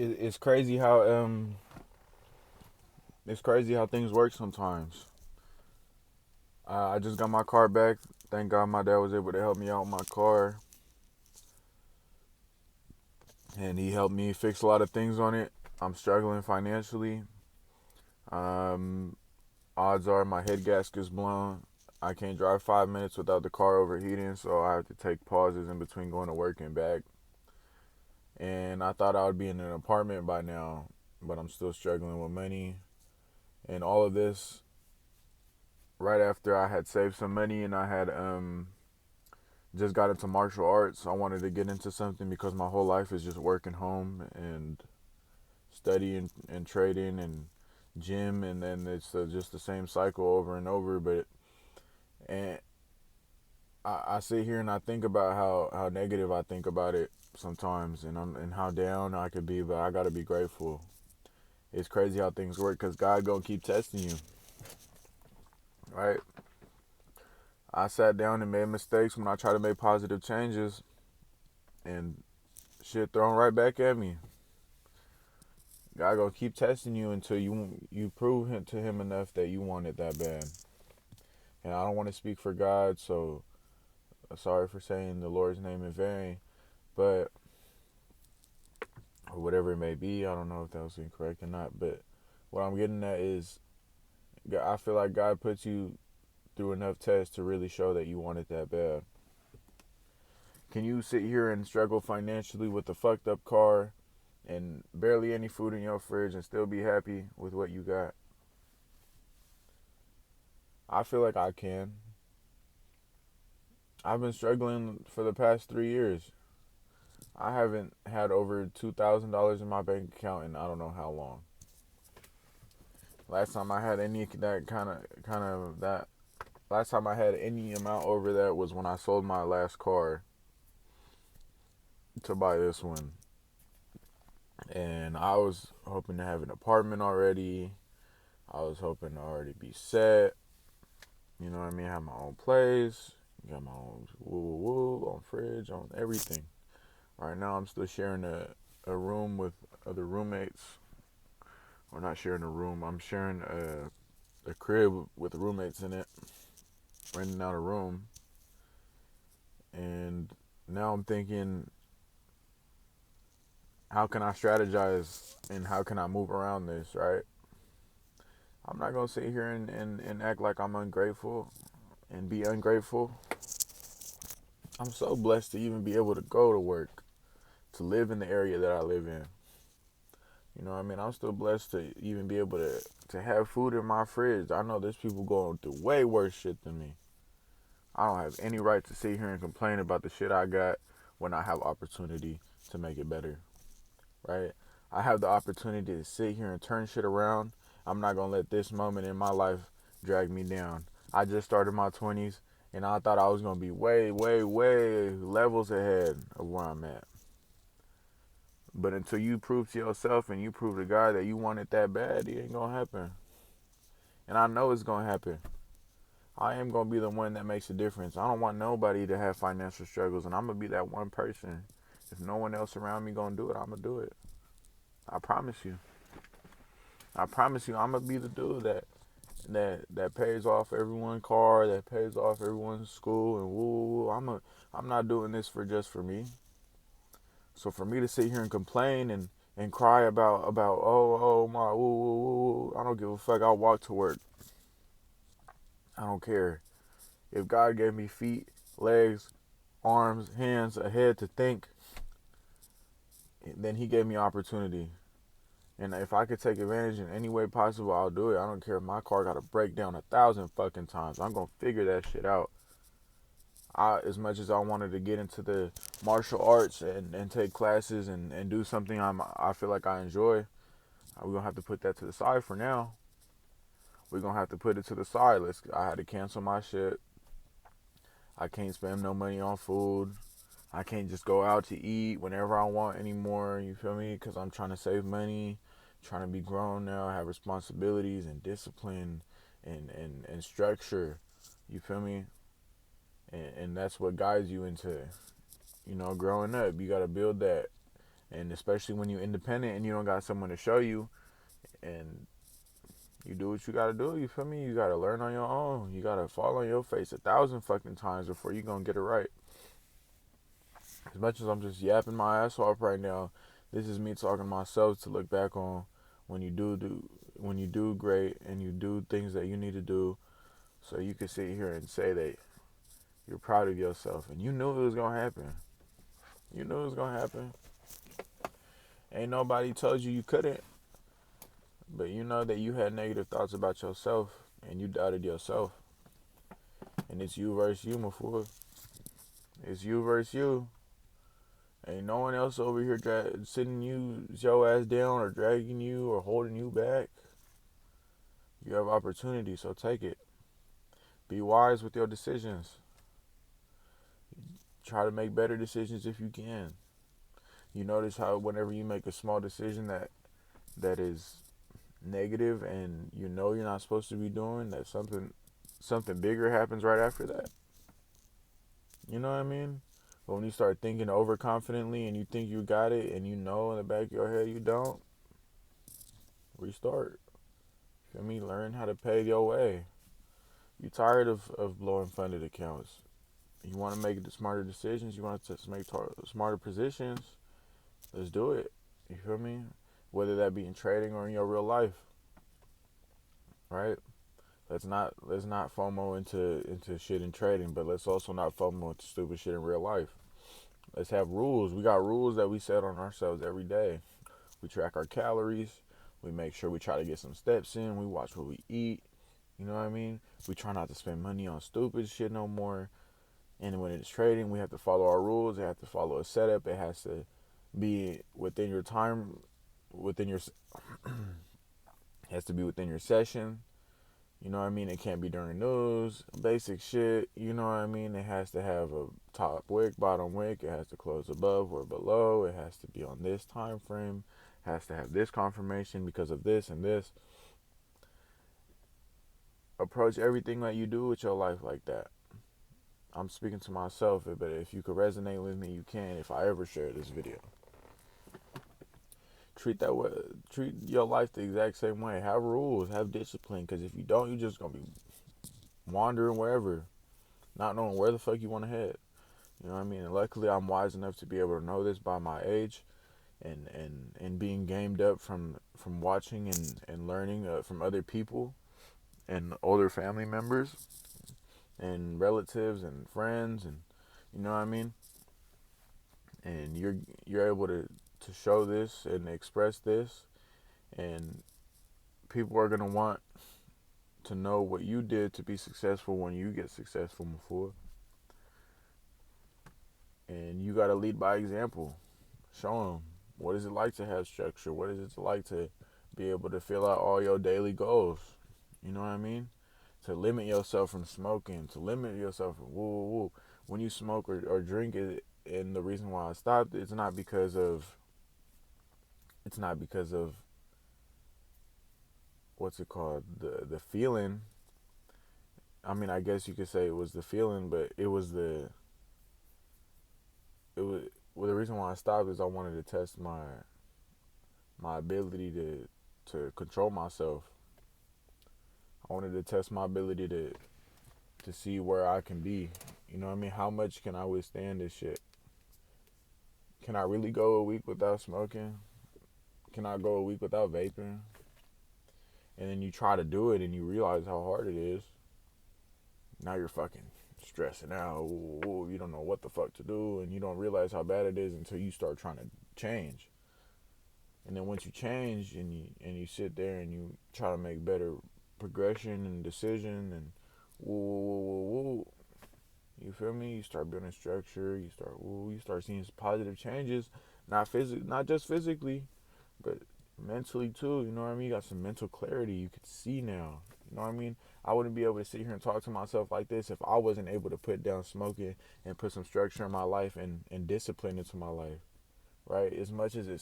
it's crazy how it's crazy how things work sometimes. I just got my car back. Thank God my dad was able to help me out with my car, and he helped me fix a lot of things on it. I'm struggling financially. Um, Odds are my head gasket's blown. I can't drive 5 minutes without the car overheating, so I have to take pauses in between going to work and back. And I thought I would be in an apartment by now, but I'm still struggling with money. And all of this right after I had saved some money and I had just got into martial arts. I wanted to get into something because my whole life is just working home and studying and trading and gym, and then it's just the same cycle over and over. But and I sit here and I think about how negative I think about it sometimes, and how down I could be. But I gotta be grateful. It's crazy how things work because God gonna keep testing you, right? I sat down and made mistakes when I try to make positive changes, and shit thrown right back at me. God gonna keep testing you until you prove to him enough that you want it that bad. And I don't want to speak for God, so sorry for saying the Lord's name in vain, but or whatever it may be, I don't know if that was incorrect or not. But what I'm getting at is, I feel like God puts you through enough tests to really show that you want it that bad. Can you sit here and struggle financially with a fucked up car and barely any food in your fridge and still be happy with what you got? I feel like I can. I've been struggling for the past 3 years. I haven't had over $2,000 in my bank account in I don't know how long. Last time I had any that kind of that last time I had any amount over that was when I sold my last car to buy this one. And I was hoping to have an apartment already. I was hoping to already be set. You know what I mean? Have my own place. Got my own woo on fridge, on everything. Right now I'm still sharing a room with other roommates. Or not sharing a room. I'm sharing a crib with roommates in it. Renting out a room. And now I'm thinking, how can I strategize and how can I move around this, right? I'm not gonna sit here and act like I'm ungrateful and be ungrateful. I'm so blessed to even be able to go to work, to live in the area that I live in. You know what I mean? I'm still blessed to even be able to have food in my fridge. I know there's people going through way worse shit than me. I don't have any right to sit here and complain about the shit I got when I have opportunity to make it better, right? I have the opportunity to sit here and turn shit around. I'm not gonna let this moment in my life drag me down. I just started my 20s and I thought I was gonna be way, way, way levels ahead of where I'm at. But until you prove to yourself and you prove to God that you want it that bad, it ain't gonna happen. And I know it's gonna happen. I am gonna be the one that makes a difference. I don't want nobody to have financial struggles, and I'm gonna be that one person. If no one else around me gonna do it, I'm gonna do it. I promise you. I promise you, I'm gonna be the dude that pays off everyone's car, that pays off everyone's school, and woo woo woo. I'm not doing this for just for me. So for me to sit here and complain and cry about oh my woo woo woo, I don't give a fuck. I'll walk to work. I don't care. If God gave me feet, legs, arms, hands, a head to think, then He gave me opportunity. And if I could take advantage in any way possible, I'll do it. I don't care if my car got to break down 1,000 fucking times. I'm gonna figure that shit out. As much as I wanted to get into the martial arts and take classes and do something I feel like I enjoy, we're gonna have to put that to the side for now. We're gonna have to put it to the side. I had to cancel my shit. I can't spend no money on food. I can't just go out to eat whenever I want anymore. You feel me? Because I'm trying to save money, trying to be grown now, have responsibilities and discipline and structure. You feel me? And that's what guides you into, growing up. You got to build that. And especially when you're independent and you don't got someone to show you, and you do what you gotta do, you feel me? You gotta learn on your own. You gotta fall on your face 1,000 fucking times before you gonna get it right. As much as I'm just yapping my ass off right now, this is me talking to myself to look back on when when you do great and you do things that you need to do, so you can sit here and say that you're proud of yourself and you knew it was gonna happen. You knew it was gonna happen. Ain't nobody told you you couldn't, but you know that you had negative thoughts about yourself and you doubted yourself. And it's you versus you, my fool. It's you versus you. Ain't no one else over here sitting your ass down or dragging you or holding you back. You have opportunity, so take it. Be wise with your decisions. Try to make better decisions if you can. You notice how whenever you make a small decision that is negative and you know you're not supposed to be doing, that something bigger happens right after that. You know what I mean? But when you start thinking overconfidently and you think you got it and you know in the back of your head you don't, restart. Feel me? Learn how to pay your way. You tired of blowing funded accounts. You want to make the smarter decisions. You want to make smarter positions. Let's do it. You feel me? Whether that be in trading or in your real life, right? Let's not FOMO into shit in trading, but let's also not FOMO into stupid shit in real life. Let's have rules. We got rules that we set on ourselves every day. We track our calories. We make sure we try to get some steps in. We watch what we eat. You know what I mean? We try not to spend money on stupid shit no more. And when it's trading, we have to follow our rules. It has to follow a setup. It has to be within your time, within your, it has to be within your session. You know what I mean? It can't be during news, basic shit. You know what I mean? It has to have a top wick, bottom wick. It has to close above or below. It has to be on this time frame. It has to have this confirmation because of this and this. Approach everything that you do with your life like that. I'm speaking to myself, but if you could resonate with me, you can. If I ever share this video, treat that way. Treat your life the exact same way. Have rules. Have discipline. Because if you don't, you're just gonna be wandering wherever, not knowing where the fuck you want to head. You know what I mean? And luckily, I'm wise enough to be able to know this by my age, and being gamed up from watching and learning from other people and older family members and relatives and friends, and you know what I mean. And you're able to show this and express this, and people are gonna want to know what you did to be successful when you get successful before. And you gotta lead by example. Show them what is it like to have structure. What is it like to be able to fill out all your daily goals. You know what I mean? To limit yourself from smoking. To limit yourself from woo. When you smoke or drink it, and the reason why I stopped, it's not because of what's it called, the feeling. I mean, I guess you could say it was the feeling, but it was well, the reason why I stopped is I wanted to test my ability to control myself. I wanted to test my ability to see where I can be. You know what I mean? How much can I withstand this shit? Can I really go a week without smoking? Can I go a week without vaping? And then you try to do it and you realize how hard it is. Now you're fucking stressing out. Ooh, you don't know what the fuck to do, and you don't realize how bad it is until you start trying to change. And then once you change and you sit there and you try to make better progression and decision and woo. You feel me? You start building structure. You start seeing positive changes, not just physically, but mentally too. You know what I mean? You got some mental clarity. You could see now. You know what I mean? I wouldn't be able to sit here and talk to myself like this if I wasn't able to put down smoking and put some structure in my life and discipline into my life. Right? As much as it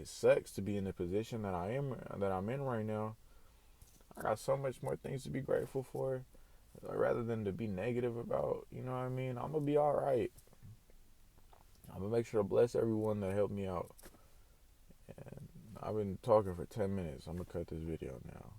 sucks to be in the position that I'm in right now, I got so much more things to be grateful for. Rather than to be negative about, you know what I mean? I'm gonna be all right. I'm gonna make sure to bless everyone that helped me out. And I've been talking for 10 minutes. I'm gonna cut this video now.